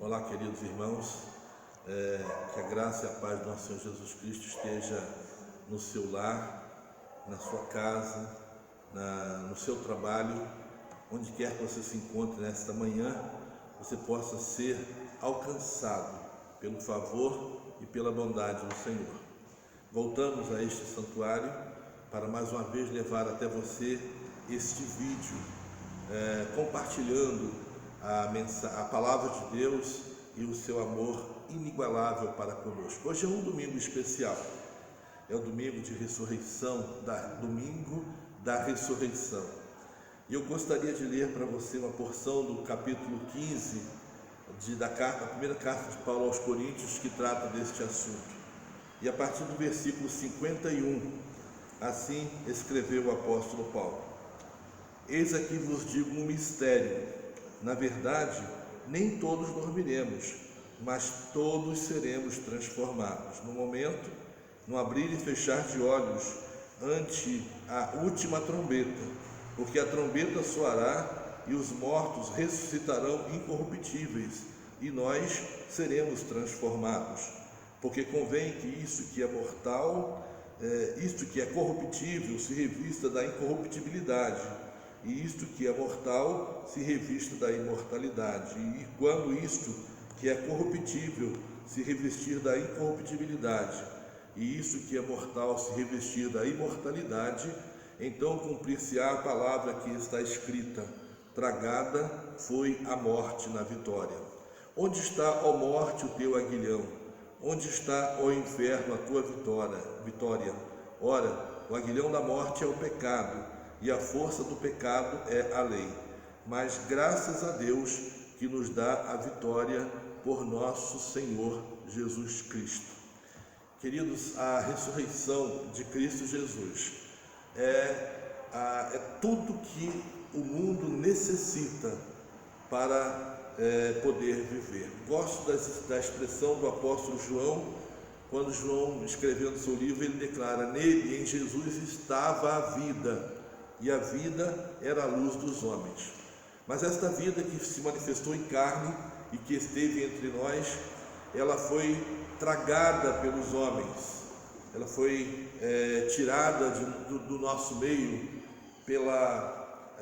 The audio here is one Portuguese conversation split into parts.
Olá, queridos irmãos, que a graça e a paz do nosso Senhor Jesus Cristo esteja no seu lar, na sua casa, no seu trabalho, onde quer que você se encontre nesta manhã, você possa ser alcançado pelo favor e pela bondade do Senhor. Voltamos a este santuário para mais uma vez levar até você este vídeo, compartilhando a palavra de Deus e o seu amor inigualável para conosco. Hoje é um domingo especial, é o domingo de ressurreição, domingo da ressurreição. E eu gostaria de ler para você uma porção do capítulo 15 da primeira carta de Paulo aos Coríntios, que trata deste assunto. E a partir do versículo 51, assim escreveu o apóstolo Paulo: Eis aqui vos digo um mistério. Na verdade, nem todos dormiremos, mas todos seremos transformados. No momento, no abrir e fechar de olhos, ante a última trombeta, porque a trombeta soará e os mortos ressuscitarão incorruptíveis, e nós seremos transformados. Porque convém que isto que é mortal, isto que é corruptível, se revista da incorruptibilidade, e isto que é mortal se revista da imortalidade. E quando isto que é corruptível se revestir da incorruptibilidade, e isto que é mortal se revestir da imortalidade, então cumprir-se-á a palavra que está escrita: tragada foi a morte na vitória. Onde está, ó morte, o teu aguilhão? Onde está, ó inferno, a tua vitória? Ora, o aguilhão da morte é o pecado, e a força do pecado é a lei. Mas graças a Deus que nos dá a vitória por nosso Senhor Jesus Cristo. Queridos, a ressurreição de Cristo Jesus é tudo que o mundo necessita para poder viver. Gosto da expressão do apóstolo João, quando João, escrevendo seu livro, ele declara: nele, em Jesus, estava a vida, e a vida era a luz dos homens. Mas esta vida que se manifestou em carne e que esteve entre nós, ela foi tragada pelos homens, ela foi tirada do nosso meio pela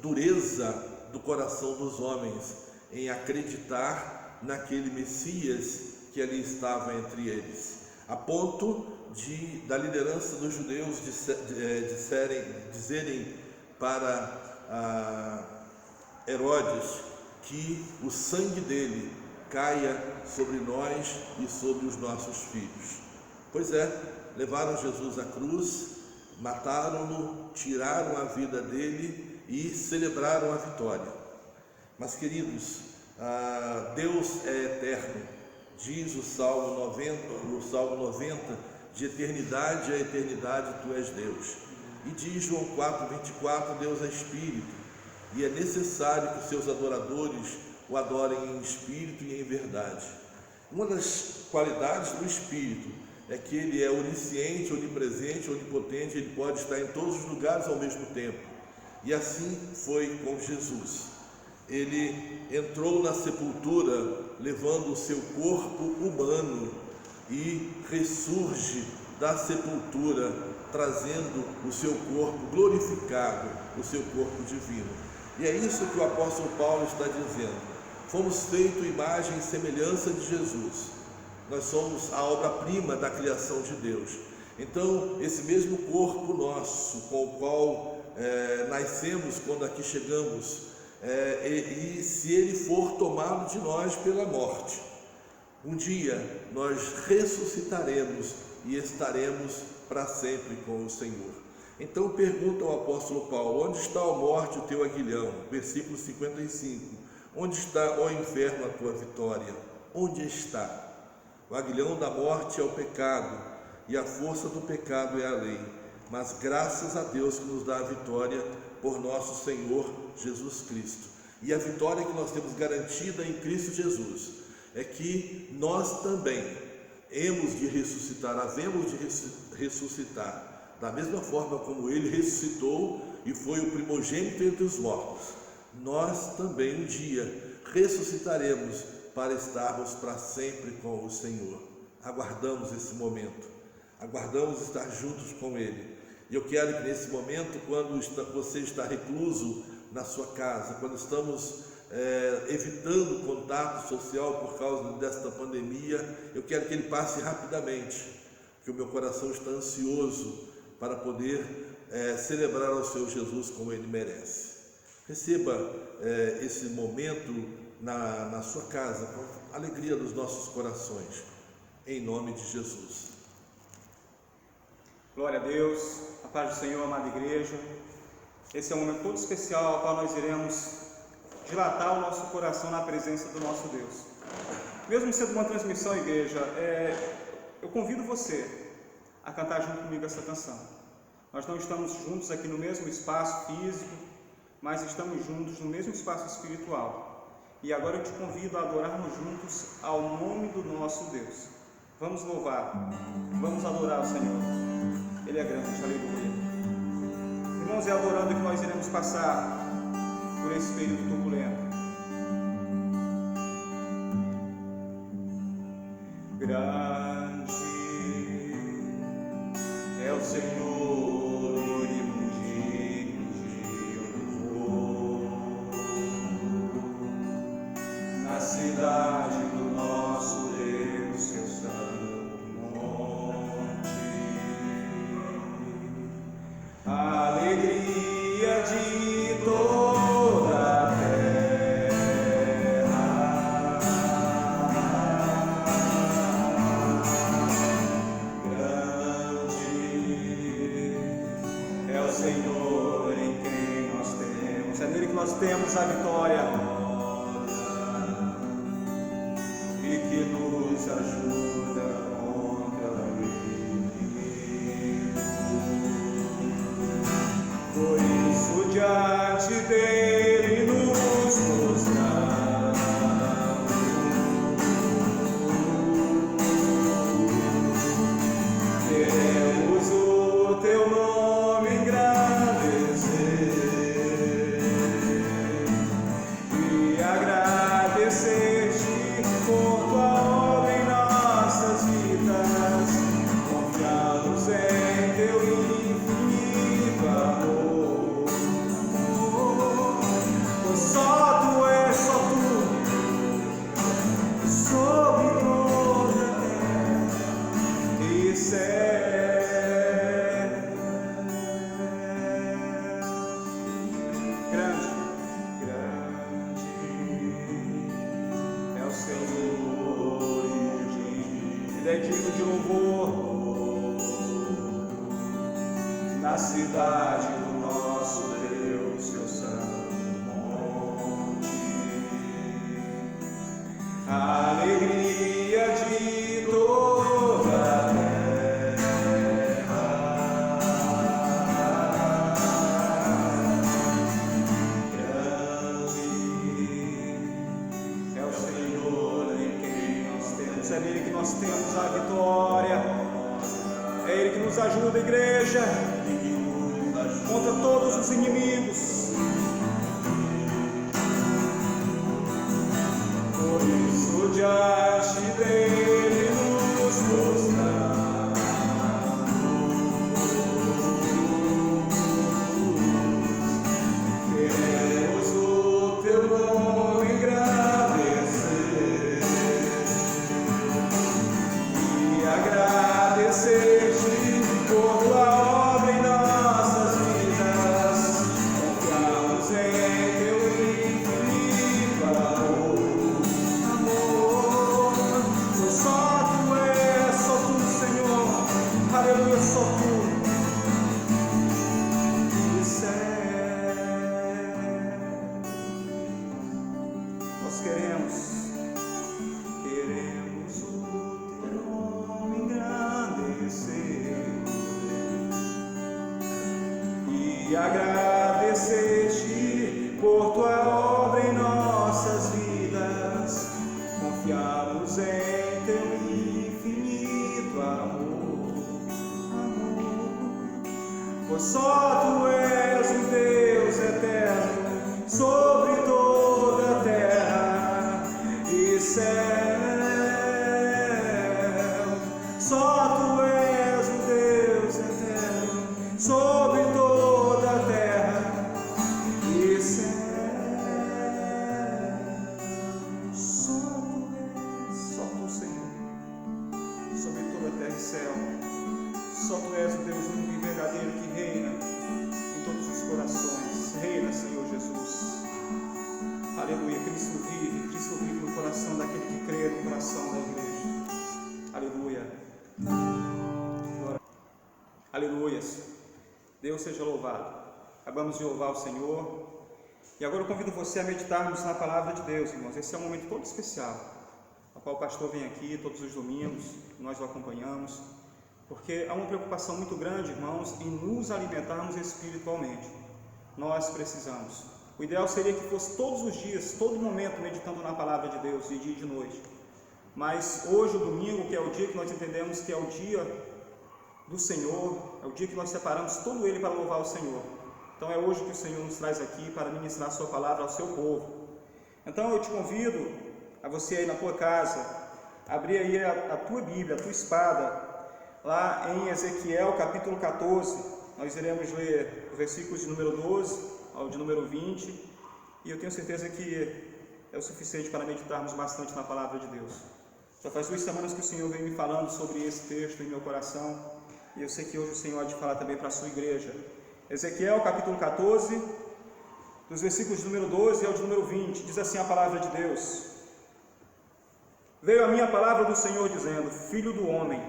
dureza do coração dos homens em acreditar naquele Messias que ali estava entre eles, a ponto da liderança dos judeus dizerem para Herodes que o sangue dele caia sobre nós e sobre os nossos filhos. Pois é, levaram Jesus à cruz, mataram-no, tiraram a vida dele e celebraram a vitória. Mas, queridos, Deus é eterno. Diz o Salmo 90, de eternidade a eternidade tu és Deus. E diz João 4,24, Deus é Espírito, e é necessário que os seus adoradores o adorem em espírito e em verdade. Uma das qualidades do Espírito é que ele é onisciente, onipresente, onipotente, ele pode estar em todos os lugares ao mesmo tempo. E assim foi com Jesus. Ele entrou na sepultura levando o seu corpo humano e ressurge da sepultura trazendo o seu corpo glorificado, o seu corpo divino. E é isso que o apóstolo Paulo está dizendo: fomos feitos imagem e semelhança de Jesus, nós somos a obra-prima da criação de Deus. Então, esse mesmo corpo nosso, com o qual nascemos quando aqui chegamos, e se ele for tomado de nós pela morte, um dia nós ressuscitaremos e estaremos para sempre com o Senhor. Então pergunta ao apóstolo Paulo: onde está, ó morte, o teu aguilhão? Versículo 55. Onde está, ó inferno, a tua vitória? Onde está? O aguilhão da morte é o pecado, e a força do pecado é a lei. Mas graças a Deus que nos dá a vitória por nosso Senhor Jesus Cristo. E a vitória que nós temos garantida em Cristo Jesus é que nós também havemos de ressuscitar, da mesma forma como ele ressuscitou e foi o primogênito entre os mortos. Nós também um dia ressuscitaremos para estarmos para sempre com o Senhor. Aguardamos esse momento, aguardamos estar juntos com Ele. E eu quero que nesse momento, quando você está recluso na sua casa, quando estamos evitando contato social por causa desta pandemia, eu quero que ele passe rapidamente, porque o meu coração está ansioso para poder celebrar ao Senhor Jesus como Ele merece. Receba esse momento na sua casa, com a alegria dos nossos corações, em nome de Jesus. Glória a Deus, a paz do Senhor, amada igreja. Esse é um momento todo especial ao qual nós iremos dilatar o nosso coração na presença do nosso Deus. Mesmo sendo uma transmissão, igreja, eu convido você a cantar junto comigo essa canção. Nós não estamos juntos aqui no mesmo espaço físico, mas estamos juntos no mesmo espaço espiritual. E agora eu te convido a adorarmos juntos ao nome do nosso Deus. Vamos louvar, vamos adorar o Senhor. Ele é grande, aleluia. Irmãos, é adorando que nós iremos passar por esse período turbulento. Grande é o Senhor e digno de louvor na cidade do nosso Deus, seu santo monte. A alegria de toda a terra, grande é o Senhor em quem nós temos, é nele que nós temos a vitória e que nos ajuda contra o inimigo. Por isso diante dele nos prostramos, queremos o teu nome engrandecer e agradecer-te por tua obra em nossas vidas. Confiamos em teu infinito amor, pois só tu és, só tu, sobre toda a terra e céu. Grande, grande é o Senhor e Ele é digno de louvor na cidade do nosso Deus, seu santo monte. A alegria de toda a terra, grande é o Senhor em quem nós temos, é nele que nós temos a vitória, é Ele que nos ajuda, igreja, contra todos os inimigos. Por isso diante dele nos prostramos, queremos o teu nome engrandecer e agradecer-te por tua obra em nossas vidas. Confiamos em teu infinito amor, pois só tu és, só tu, Senhor, aleluia, só tu. E céu, nós queremos o teu nome engrandecer e agradecer-te por tua obra em nossas vidas. Confiamos em teu infinito amor, pois só tu és o Deus eterno sobre toda a terra Aleluia, Cristo vive no coração daquele que crê, no coração da igreja. Aleluia. Aleluias. Deus seja louvado. Acabamos de louvar o Senhor. E agora eu convido você a meditarmos na palavra de Deus, irmãos. Esse é um momento todo especial, ao qual o pastor vem aqui todos os domingos, nós o acompanhamos, porque há uma preocupação muito grande, irmãos, em nos alimentarmos espiritualmente. Nós precisamos. O ideal seria que fosse todos os dias, todo momento, meditando na palavra de Deus, de dia e de noite. Mas hoje, o domingo, que é o dia que nós entendemos que é o dia do Senhor, é o dia que nós separamos todo ele para louvar o Senhor. Então é hoje que o Senhor nos traz aqui para ministrar a sua palavra ao seu povo. Então eu te convido a você aí na tua casa, abrir aí a tua Bíblia, a tua espada, lá em Ezequiel capítulo 14, nós iremos ler os versículos de número 12 ao de número 20, e eu tenho certeza que é o suficiente para meditarmos bastante na palavra de Deus. Já faz 2 semanas que o Senhor vem me falando sobre esse texto em meu coração, e eu sei que hoje o Senhor há de falar também para a sua igreja. Ezequiel capítulo 14, dos versículos de número 12 ao de número 20, diz assim a palavra de Deus: Veio a minha palavra do Senhor dizendo: Filho do homem,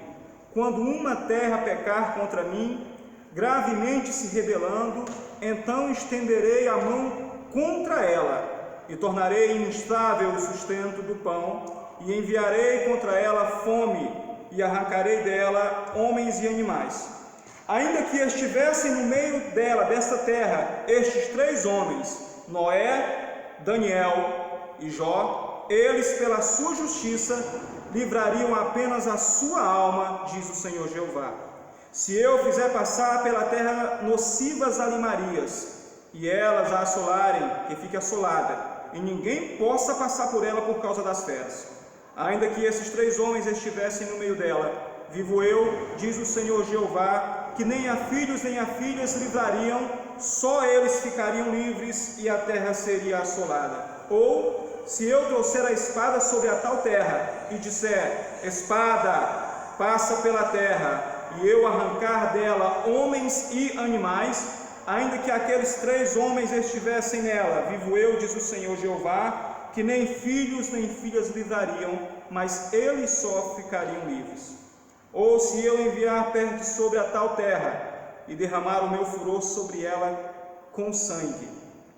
quando uma terra pecar contra mim, gravemente se rebelando, então estenderei a mão contra ela, e tornarei instável o sustento do pão, e enviarei contra ela fome, e arrancarei dela homens e animais. Ainda que estivessem no meio dela, desta terra, estes 3 homens, Noé, Daniel e Jó, eles, pela sua justiça, livrariam apenas a sua alma, diz o Senhor Jeová. Se eu fizer passar pela terra nocivas alimarias, e elas a assolarem, que fique assolada, e ninguém possa passar por ela por causa das feras, ainda que esses 3 homens estivessem no meio dela, vivo eu, diz o Senhor Jeová, que nem a filhos nem a filhas livrariam, só eles ficariam livres e a terra seria assolada. Ou, se eu trouxer a espada sobre a tal terra e disser: espada, passa pela terra, e eu arrancar dela homens e animais, ainda que aqueles 3 homens estivessem nela, vivo eu, diz o Senhor Jeová, que nem filhos nem filhas livrariam, mas eles só ficariam livres. Ou se eu enviar perto sobre a tal terra e derramar o meu furor sobre ela com sangue,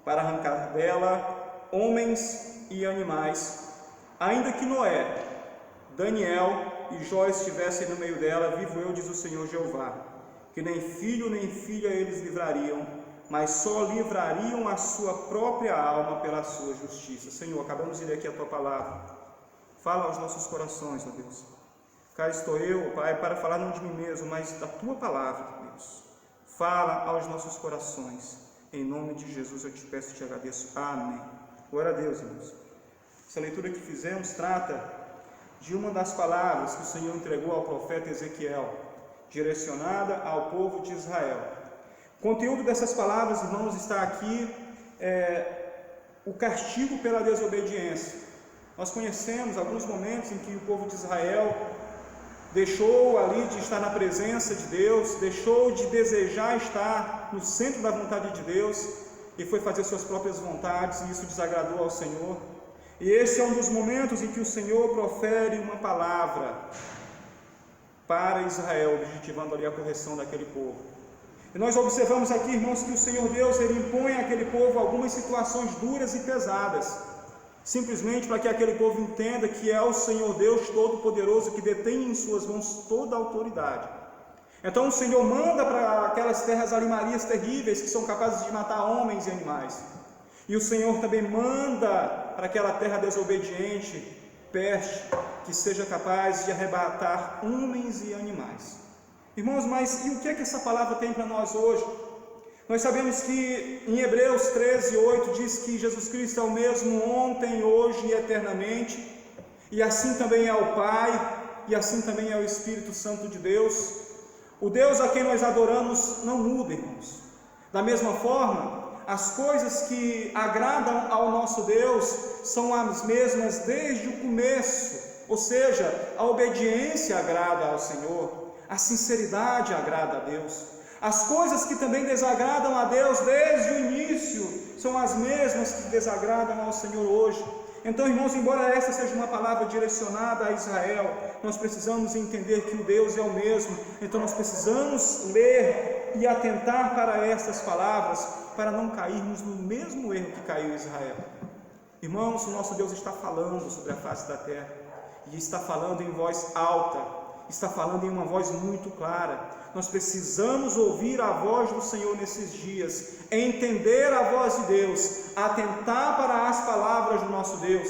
para arrancar dela homens e animais, ainda que Noé, Daniel e Jó estivessem no meio dela, vivo eu, diz o Senhor Jeová, que nem filho nem filha eles livrariam, mas só livrariam a sua própria alma pela sua justiça. Senhor, acabamos de ler aqui a tua palavra. Fala aos nossos corações, ó Deus. Cá estou eu, Pai, para falar não de mim mesmo, mas da tua palavra, Deus. Fala aos nossos corações. Em nome de Jesus eu te peço e te agradeço. Amém. Glória a Deus, irmãos. Essa leitura que fizemos trata de uma das palavras que o Senhor entregou ao profeta Ezequiel, direcionada ao povo de Israel. O conteúdo dessas palavras, irmãos, está aqui, o castigo pela desobediência. Nós conhecemos alguns momentos em que o povo de Israel deixou ali de estar na presença de Deus, deixou de desejar estar no centro da vontade de Deus e foi fazer suas próprias vontades, e isso desagradou ao Senhor. E esse é um dos momentos em que o Senhor profere uma palavra para Israel, objetivando ali a correção daquele povo. E nós observamos aqui, irmãos, que o Senhor Deus, Ele impõe àquele povo algumas situações duras e pesadas, simplesmente para que aquele povo entenda que é o Senhor Deus Todo-Poderoso que detém em suas mãos toda a autoridade. Então o Senhor manda para aquelas terras alimarias terríveis que são capazes de matar homens e animais. E o Senhor também manda para aquela terra desobediente peste que seja capaz de arrebatar homens e animais. Irmãos, mas e o que é que essa palavra tem para nós hoje? Nós sabemos que em Hebreus 13:8 diz que Jesus Cristo é o mesmo ontem, hoje e eternamente, e assim também é o Pai, e assim também é o Espírito Santo de Deus. O Deus a quem nós adoramos não muda, irmãos. Da mesma forma, as coisas que agradam ao nosso Deus são as mesmas desde o começo, ou seja, a obediência agrada ao Senhor, a sinceridade agrada a Deus. As coisas que também desagradam a Deus desde o início são as mesmas que desagradam ao Senhor hoje. Então, irmãos, embora esta seja uma palavra direcionada a Israel, nós precisamos entender que o Deus é o mesmo. Então nós precisamos ler e atentar para estas palavras, para não cairmos no mesmo erro que caiu Israel. Irmãos, o nosso Deus está falando sobre a face da terra, e está falando em voz alta, está falando em uma voz muito clara. Nós precisamos ouvir a voz do Senhor nesses dias, entender a voz de Deus, atentar para as palavras do nosso Deus.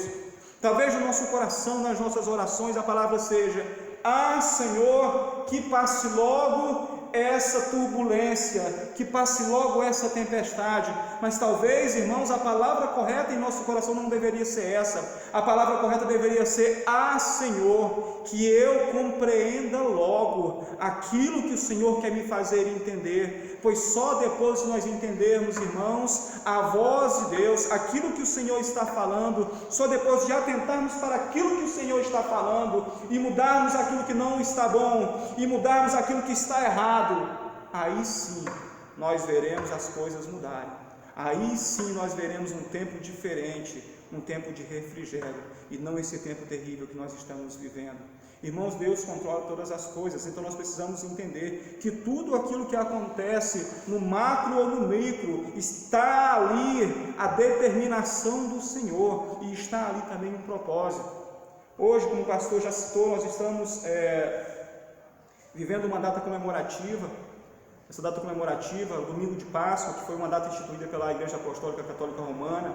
Talvez no nosso coração, nas nossas orações, a palavra seja: ah, Senhor, que passe logo essa turbulência, que passe logo essa tempestade. Mas talvez, irmãos, a palavra correta em nosso coração não deveria ser essa. A palavra correta deveria ser: ah, Senhor, que eu compreenda logo aquilo que o Senhor quer me fazer entender, pois só depois que nós entendermos, irmãos, a voz de Deus, aquilo que o Senhor está falando, só depois de atentarmos para aquilo que o Senhor está falando e mudarmos aquilo que não está bom e mudarmos aquilo que está errado, aí sim nós veremos as coisas mudarem. Aí sim nós veremos um tempo diferente, um tempo de refrigério, e não esse tempo terrível que nós estamos vivendo. Irmãos, Deus controla todas as coisas, então nós precisamos entender que tudo aquilo que acontece no macro ou no micro, está ali a determinação do Senhor, e está ali também um propósito. Hoje, como o pastor já citou, nós estamos vivendo uma data comemorativa. Essa data comemorativa, o domingo de Páscoa, que foi uma data instituída pela Igreja Apostólica Católica Romana,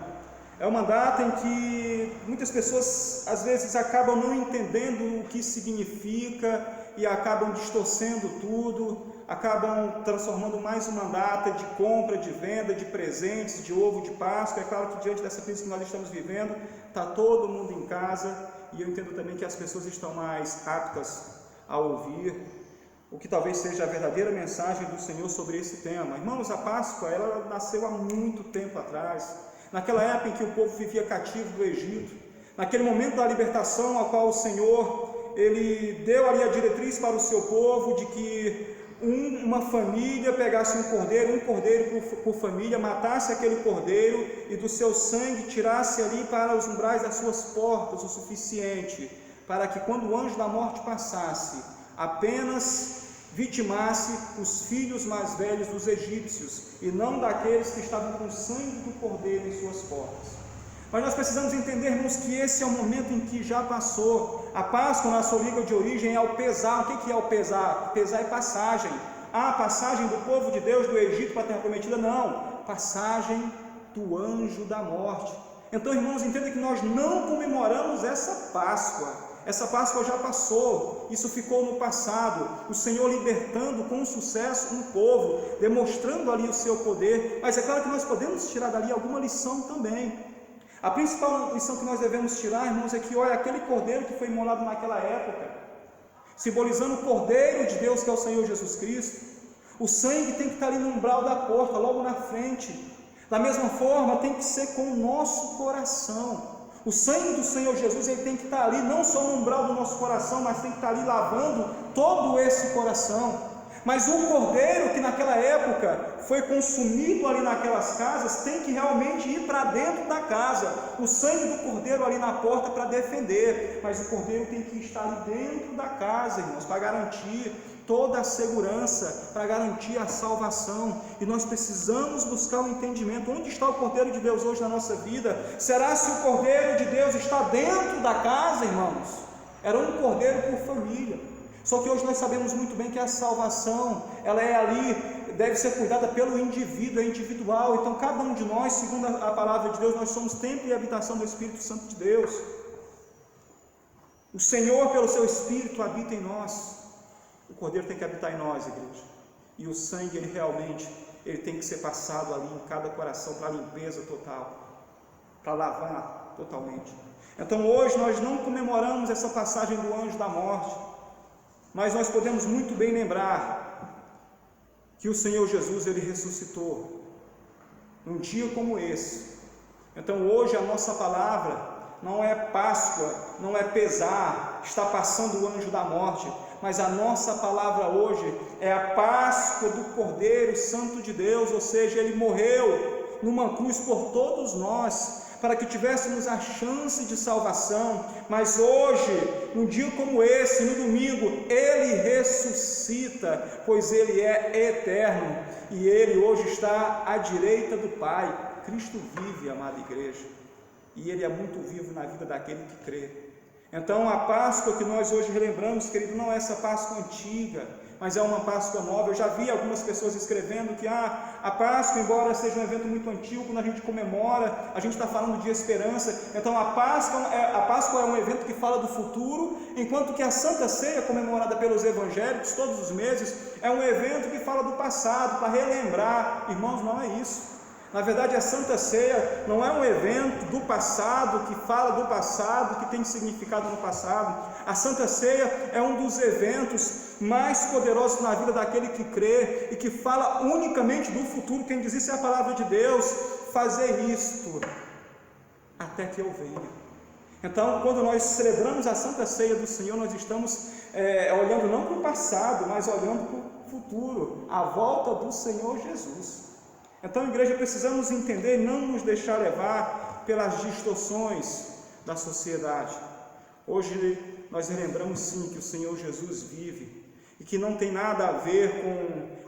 é uma data em que muitas pessoas às vezes acabam não entendendo o que significa e acabam distorcendo tudo, acabam transformando mais uma data de compra, de venda, de presentes, de ovo de Páscoa. É claro que diante dessa crise que nós estamos vivendo, está todo mundo em casa, e eu entendo também que as pessoas estão mais aptas a ouvir o que talvez seja a verdadeira mensagem do Senhor sobre esse tema. Irmãos, a Páscoa, ela nasceu há muito tempo atrás, naquela época em que o povo vivia cativo do Egito, naquele momento da libertação, a qual o Senhor, ele deu ali a diretriz para o seu povo, de que uma família pegasse um cordeiro por família, matasse aquele cordeiro e do seu sangue tirasse ali para os umbrais das suas portas o suficiente, para que quando o anjo da morte passasse, apenas vitimasse os filhos mais velhos dos egípcios, e não daqueles que estavam com o sangue do cordeiro em suas portas. Mas nós precisamos entendermos que esse é o momento em que já passou. A Páscoa, na sua língua de origem, é o pesar. O que é o pesar? Pesar é passagem. Ah, passagem do povo de Deus do Egito para a terra prometida? Não, passagem do anjo da morte. Então, irmãos, entendam que nós não comemoramos essa Páscoa. Essa Páscoa já passou, isso ficou no passado. O Senhor libertando com sucesso um povo, demonstrando ali o seu poder. Mas é claro que nós podemos tirar dali alguma lição também. A principal lição que nós devemos tirar, irmãos, é que, olha, aquele cordeiro que foi imolado naquela época, simbolizando o cordeiro de Deus, que é o Senhor Jesus Cristo, o sangue tem que estar ali no umbral da porta, logo na frente. Da mesma forma, tem que ser com o nosso coração. O sangue do Senhor Jesus, ele tem que estar ali, não só no umbral do nosso coração, mas tem que estar ali lavando todo esse coração. Mas o cordeiro que naquela época foi consumido ali naquelas casas, tem que realmente ir para dentro da casa. O sangue do cordeiro ali na porta para defender, mas o cordeiro tem que estar ali dentro da casa, irmãos, para garantir toda a segurança, para garantir a salvação. E nós precisamos buscar o entendimento. Onde está o Cordeiro de Deus hoje na nossa vida? Será se o Cordeiro de Deus está dentro da casa, irmãos? Era um cordeiro por família. Só que hoje nós sabemos muito bem que a salvação, ela é ali, deve ser cuidada pelo indivíduo, é individual. Então cada um de nós, segundo a palavra de Deus, nós somos templo e habitação do Espírito Santo de Deus. O Senhor, pelo seu Espírito, habita em nós. O cordeiro tem que habitar em nós, igreja, e o sangue, ele tem que ser passado ali em cada coração, para a limpeza total, para lavar totalmente. Então hoje nós não comemoramos essa passagem do anjo da morte, mas nós podemos muito bem lembrar que o Senhor Jesus, ele ressuscitou num dia como esse. Então hoje a nossa palavra não é Páscoa, não é pesar, está passando o anjo da morte, mas a nossa palavra hoje é a Páscoa do Cordeiro Santo de Deus, ou seja, ele morreu numa cruz por todos nós, para que tivéssemos a chance de salvação. Mas hoje, num dia como esse, no domingo, Ele ressuscita, pois Ele é eterno, e Ele hoje está à direita do Pai. Cristo vive, amada igreja, e Ele é muito vivo na vida daquele que crê. Então a Páscoa que nós hoje relembramos, querido, não é essa Páscoa antiga, mas é uma Páscoa nova. Eu já vi algumas pessoas escrevendo que a Páscoa, embora seja um evento muito antigo, quando a gente comemora, a gente está falando de esperança. Então a Páscoa é um evento que fala do futuro, enquanto que a Santa Ceia, comemorada pelos evangélicos todos os meses, é um evento que fala do passado, para relembrar. Irmãos, não é isso. Na verdade, a Santa Ceia não é um evento do passado, que fala do passado, que tem significado no passado. A Santa Ceia é um dos eventos mais poderosos na vida daquele que crê, e que fala unicamente do futuro. Quem diz isso é a palavra de Deus: fazer isto até que eu venha. Então, quando nós celebramos a Santa Ceia do Senhor, nós estamos olhando não para o passado, mas olhando para o futuro, a volta do Senhor Jesus. Então, igreja, precisamos entender e não nos deixar levar pelas distorções da sociedade. Hoje nós lembramos sim que o Senhor Jesus vive, e que não tem nada a ver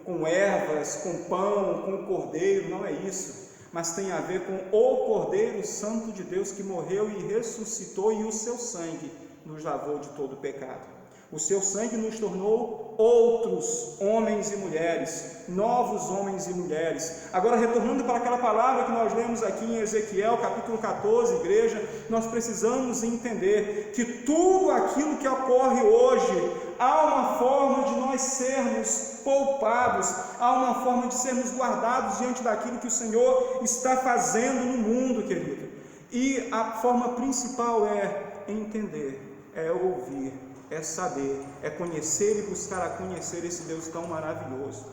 com ervas, com pão, com cordeiro, não é isso, mas tem a ver com o Cordeiro Santo de Deus, que morreu e ressuscitou, e o seu sangue nos lavou de todo o pecado. O seu sangue nos tornou outros homens e mulheres, novos homens e mulheres. Agora, retornando para aquela palavra que nós lemos aqui em Ezequiel, capítulo 14, igreja, nós precisamos entender que tudo aquilo que ocorre hoje, há uma forma de nós sermos poupados, há uma forma de sermos guardados diante daquilo que o Senhor está fazendo no mundo, querido. E a forma principal é entender, é ouvir, é saber, é conhecer e buscar a conhecer esse Deus tão maravilhoso.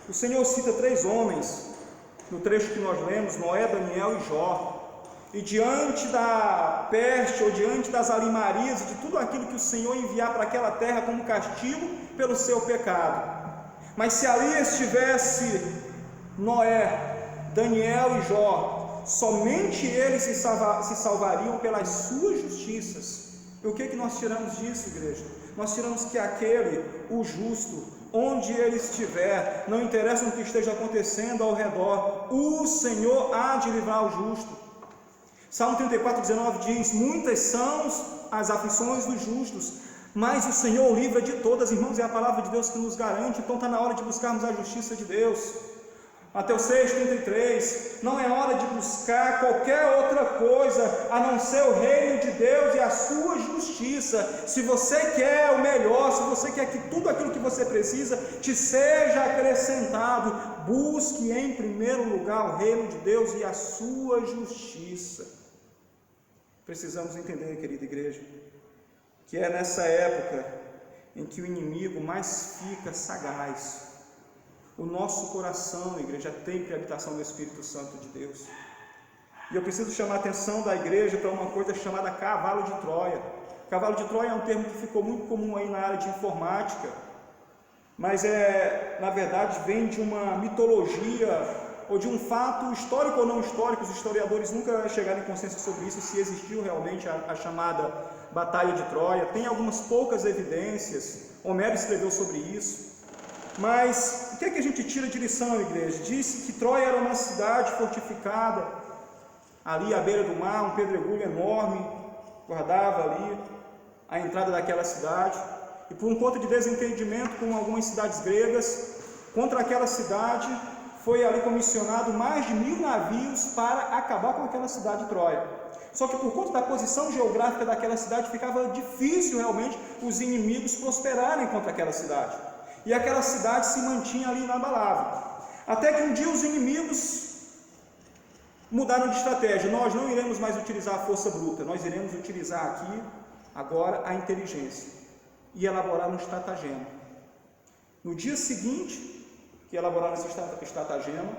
O Senhor cita 3 homens no trecho que nós lemos: Noé, Daniel e Jó. E diante da peste, ou diante das alimarias e de tudo aquilo que o Senhor enviar para aquela terra como castigo pelo seu pecado, mas se ali estivesse Noé, Daniel e Jó, somente eles se salvariam pelas suas justiças. E o que nós tiramos disso, igreja? Nós tiramos que aquele, o justo, onde ele estiver, não interessa o que esteja acontecendo ao redor, o Senhor há de livrar o justo. Salmo 34:19 diz: muitas são as aflições dos justos, mas o Senhor o livra de todas. Irmãos, é a palavra de Deus que nos garante. Então está na hora de buscarmos a justiça de Deus. Mateus 6,33, não é hora de buscar qualquer outra coisa a não ser o reino de Deus e a sua justiça. Se você quer o melhor, se você quer que tudo aquilo que você precisa te seja acrescentado, busque em primeiro lugar o reino de Deus e a sua justiça. Precisamos entender, querida igreja, que é nessa época em que o inimigo mais fica sagaz. O nosso coração, igreja, é templo e habitação do Espírito Santo de Deus. E eu preciso chamar a atenção da igreja para uma coisa chamada cavalo de Troia. Cavalo de Troia é um termo que ficou muito comum aí na área de informática, mas na verdade vem de uma mitologia ou de um fato histórico ou não histórico. Os historiadores nunca chegaram em consenso sobre isso, se existiu realmente a chamada Batalha de Troia. Tem algumas poucas evidências, Homero escreveu sobre isso. Mas o que a gente tira de lição, igreja? Disse que Troia era uma cidade fortificada, ali à beira do mar, um pedregulho enorme guardava ali a entrada daquela cidade, e por um conta de desentendimento com algumas cidades gregas, contra aquela cidade foi ali comissionado mais de 1000 navios para acabar com aquela cidade de Troia. Só que por conta da posição geográfica daquela cidade, ficava difícil realmente os inimigos prosperarem contra aquela cidade. E aquela cidade se mantinha ali inabalável. Até que um dia os inimigos mudaram de estratégia. Nós não iremos mais utilizar a força bruta, nós iremos utilizar aqui, agora, a inteligência. E elaborar um estratagema. No dia seguinte, que elaboraram esse estratagema,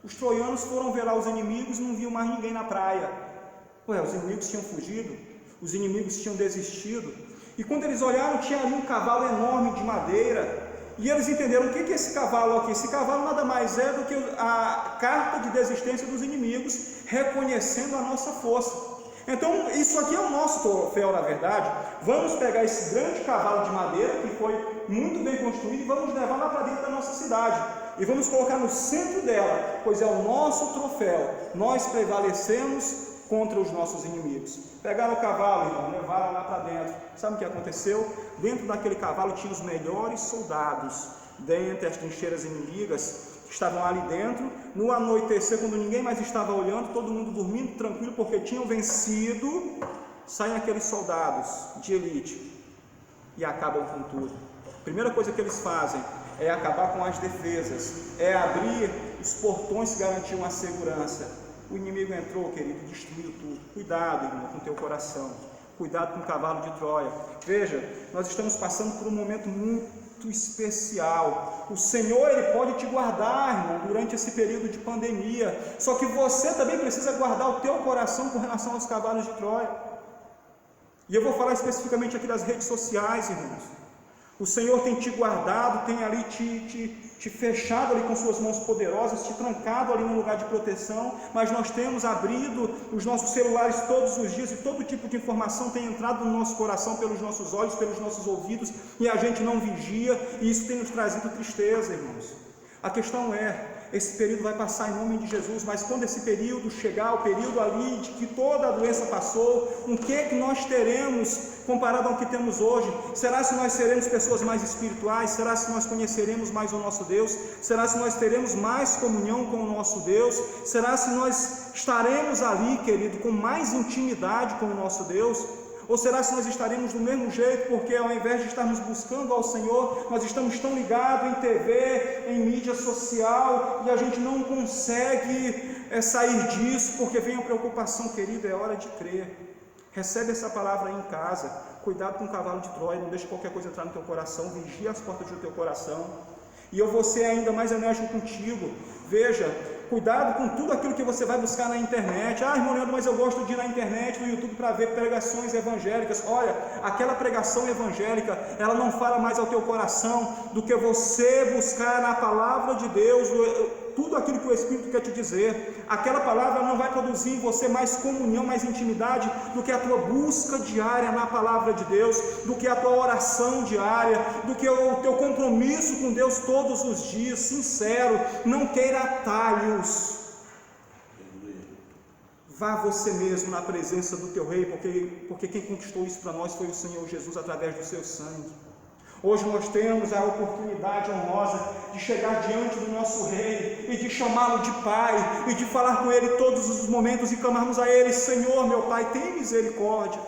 os troianos foram ver lá os inimigos e não viam mais ninguém na praia. Os inimigos tinham fugido, os inimigos tinham desistido. E quando eles olharam, tinha ali um cavalo enorme de madeira. E eles entenderam o que é esse cavalo aqui. Esse cavalo nada mais é do que a carta de desistência dos inimigos, reconhecendo a nossa força. Então, isso aqui é o nosso troféu, na verdade. Vamos pegar esse grande cavalo de madeira, que foi muito bem construído, e vamos levar lá para dentro da nossa cidade. E vamos colocar no centro dela, pois é o nosso troféu. Nós prevalecemos contra os nossos inimigos. Pegaram o cavalo, irmão, levaram lá para dentro. Sabe o que aconteceu? Dentro daquele cavalo tinha os melhores soldados, dentre as trincheiras inimigas, que estavam ali dentro. No anoitecer, quando ninguém mais estava olhando, todo mundo dormindo tranquilo, porque tinham vencido, saem aqueles soldados de elite e acabam com tudo. A primeira coisa que eles fazem é acabar com as defesas, é abrir os portões que garantiam a segurança. O inimigo entrou, querido, destruiu tudo. Cuidado, irmão, com o teu coração. Cuidado com o cavalo de Troia. Veja, nós estamos passando por um momento muito especial. O Senhor, Ele pode te guardar, irmão, durante esse período de pandemia. Só que você também precisa guardar o teu coração com relação aos cavalos de Troia. E eu vou falar especificamente aqui das redes sociais, irmãos. O Senhor tem te guardado, tem ali te fechado ali com suas mãos poderosas, te trancado ali num lugar de proteção, mas nós temos abrido os nossos celulares todos os dias e todo tipo de informação tem entrado no nosso coração pelos nossos olhos, pelos nossos ouvidos, e a gente não vigia, e isso tem nos trazido tristeza, irmãos. A questão é, esse período vai passar em nome de Jesus, mas quando esse período chegar, o período ali de que toda a doença passou, o que nós teremos comparado ao que temos hoje? Será se nós seremos pessoas mais espirituais? Será se nós conheceremos mais o nosso Deus? Será se nós teremos mais comunhão com o nosso Deus? Será se nós estaremos ali, querido, com mais intimidade com o nosso Deus? Ou será se nós estaremos do mesmo jeito, porque ao invés de estarmos buscando ao Senhor, nós estamos tão ligados em TV, em mídia social, e a gente não consegue sair disso, porque vem a preocupação, querido, é hora de crer. Recebe essa palavra aí em casa. Cuidado com o cavalo de Troia, não deixe qualquer coisa entrar no teu coração, vigia as portas do teu coração. E eu vou ser ainda mais enérgico contigo. Veja, cuidado com tudo aquilo que você vai buscar na internet. Ah, irmão Leandro, mas eu gosto de ir na internet, no YouTube, para ver pregações evangélicas. Olha, aquela pregação evangélica, ela não fala mais ao teu coração do que você buscar na palavra de Deus, tudo aquilo que o Espírito quer te dizer. Aquela palavra não vai produzir em você mais comunhão, mais intimidade do que a tua busca diária na palavra de Deus, do que a tua oração diária, do que o teu compromisso com Deus todos os dias, sincero. Não queira atalhos. Vá você mesmo na presença do teu rei, porque quem conquistou isso para nós foi o Senhor Jesus através do seu sangue. Hoje nós temos a oportunidade honrosa de chegar diante do nosso Rei e de chamá-lo de Pai e de falar com Ele todos os momentos e clamarmos a Ele: Senhor, meu Pai, tem misericórdia.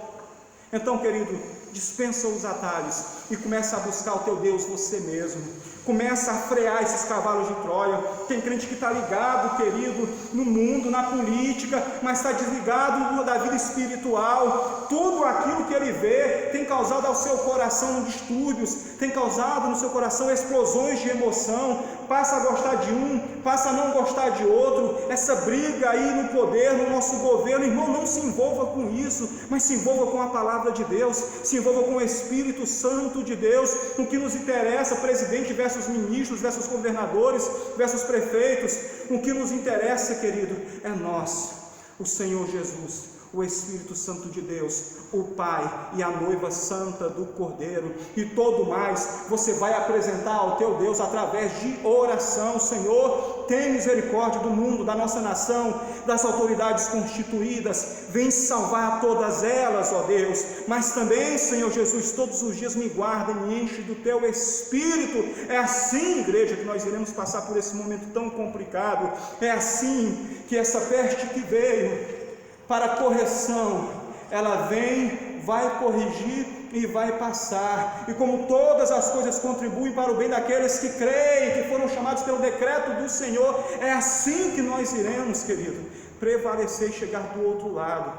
Então, querido, dispensa os atalhos e começa a buscar o teu Deus você mesmo. Começa a frear esses cavalos de Troia. Tem crente que está ligado, querido, no mundo, na política, mas está desligado da vida espiritual. Tudo aquilo que ele vê tem causado ao seu coração distúrbios, tem causado no seu coração explosões de emoção. Passa a gostar de um, passa a não gostar de outro. Essa briga aí no poder, no nosso governo, irmão, não se envolva com isso, mas se envolva com a palavra de Deus, se envolva com o Espírito Santo de Deus. O que nos interessa, presidente versus ministros, versus governadores, versus prefeitos, o que nos interessa, querido, é nós, o Senhor Jesus, o Espírito Santo de Deus, o Pai e a noiva santa do Cordeiro, e todo mais você vai apresentar ao teu Deus através de oração. Senhor, tem misericórdia do mundo, da nossa nação, das autoridades constituídas, vem salvar todas elas, ó Deus, mas também, Senhor Jesus, todos os dias me guarda e me enche do teu Espírito. É assim, igreja, que nós iremos passar por esse momento tão complicado. É assim que essa peste que veio para correção, ela vem, vai corrigir e vai passar. E como todas as coisas contribuem para o bem daqueles que creem, que foram chamados pelo decreto do Senhor, é assim que nós iremos, querido, prevalecer e chegar do outro lado.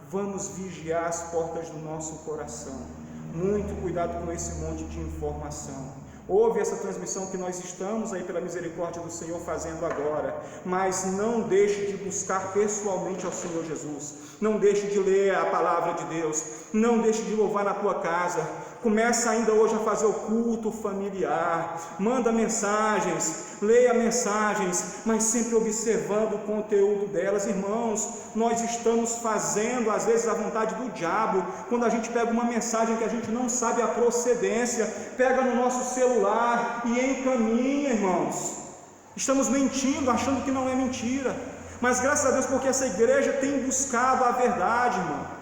Vamos vigiar as portas do nosso coração. Muito cuidado com esse monte de informação. Ouve essa transmissão que nós estamos aí pela misericórdia do Senhor fazendo agora, mas não deixe de buscar pessoalmente ao Senhor Jesus, não deixe de ler a palavra de Deus, não deixe de louvar na tua casa, Começa ainda hoje a fazer o culto familiar, manda mensagens, leia mensagens, mas sempre observando o conteúdo delas. Irmãos, nós estamos fazendo às vezes a vontade do diabo, quando a gente pega uma mensagem que a gente não sabe a procedência, pega no nosso celular e encaminha, irmãos. Estamos mentindo, achando que não é mentira, mas graças a Deus, porque essa igreja tem buscado a verdade, irmão.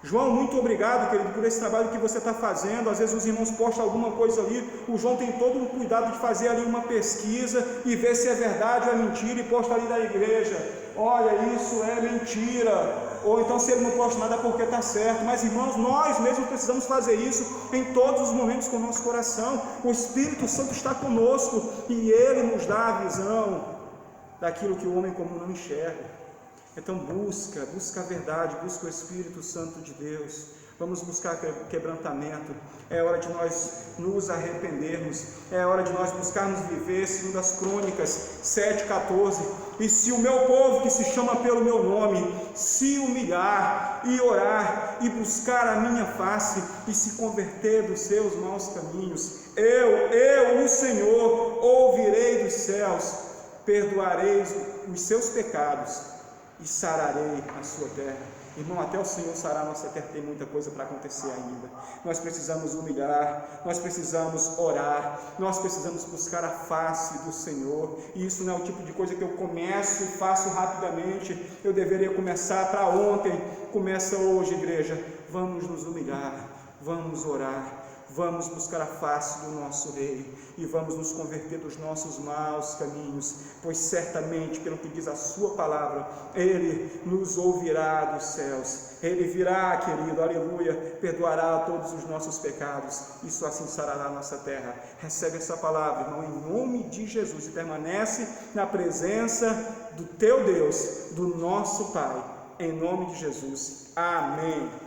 João, muito obrigado, querido, por esse trabalho que você está fazendo. Às vezes os irmãos postam alguma coisa ali, o João tem todo o cuidado de fazer ali uma pesquisa e ver se é verdade ou é mentira, e posta ali da igreja: olha, isso é mentira. Ou então, se ele não posta nada é porque está certo. Mas, irmãos, nós mesmos precisamos fazer isso em todos os momentos com o nosso coração. O Espírito Santo está conosco e ele nos dá a visão daquilo que o homem comum não enxerga. Então busca a verdade, busca o Espírito Santo de Deus. Vamos buscar quebrantamento. É hora de nós nos arrependermos. É hora de nós buscarmos viver segundo as Crônicas 7,14. E se o meu povo, que se chama pelo meu nome, se humilhar e orar e buscar a minha face e se converter dos seus maus caminhos, eu, o Senhor, ouvirei dos céus, perdoarei os seus pecados e sararei a sua terra. Irmão, até o Senhor sarar a nossa terra tem muita coisa para acontecer ainda. Nós precisamos humilhar, nós precisamos orar, nós precisamos buscar a face do Senhor. E isso não é o tipo de coisa que eu começo e faço rapidamente. Eu deveria começar para ontem. Começa hoje, igreja. Vamos nos humilhar, vamos orar, vamos buscar a face do nosso Rei e vamos nos converter dos nossos maus caminhos, pois certamente, pelo que diz a sua palavra, Ele nos ouvirá dos céus. Ele virá, querido, aleluia, perdoará todos os nossos pecados. Isso assim sarará a nossa terra. Recebe essa palavra, irmão, em nome de Jesus, e permanece na presença do teu Deus, do nosso Pai, em nome de Jesus. Amém.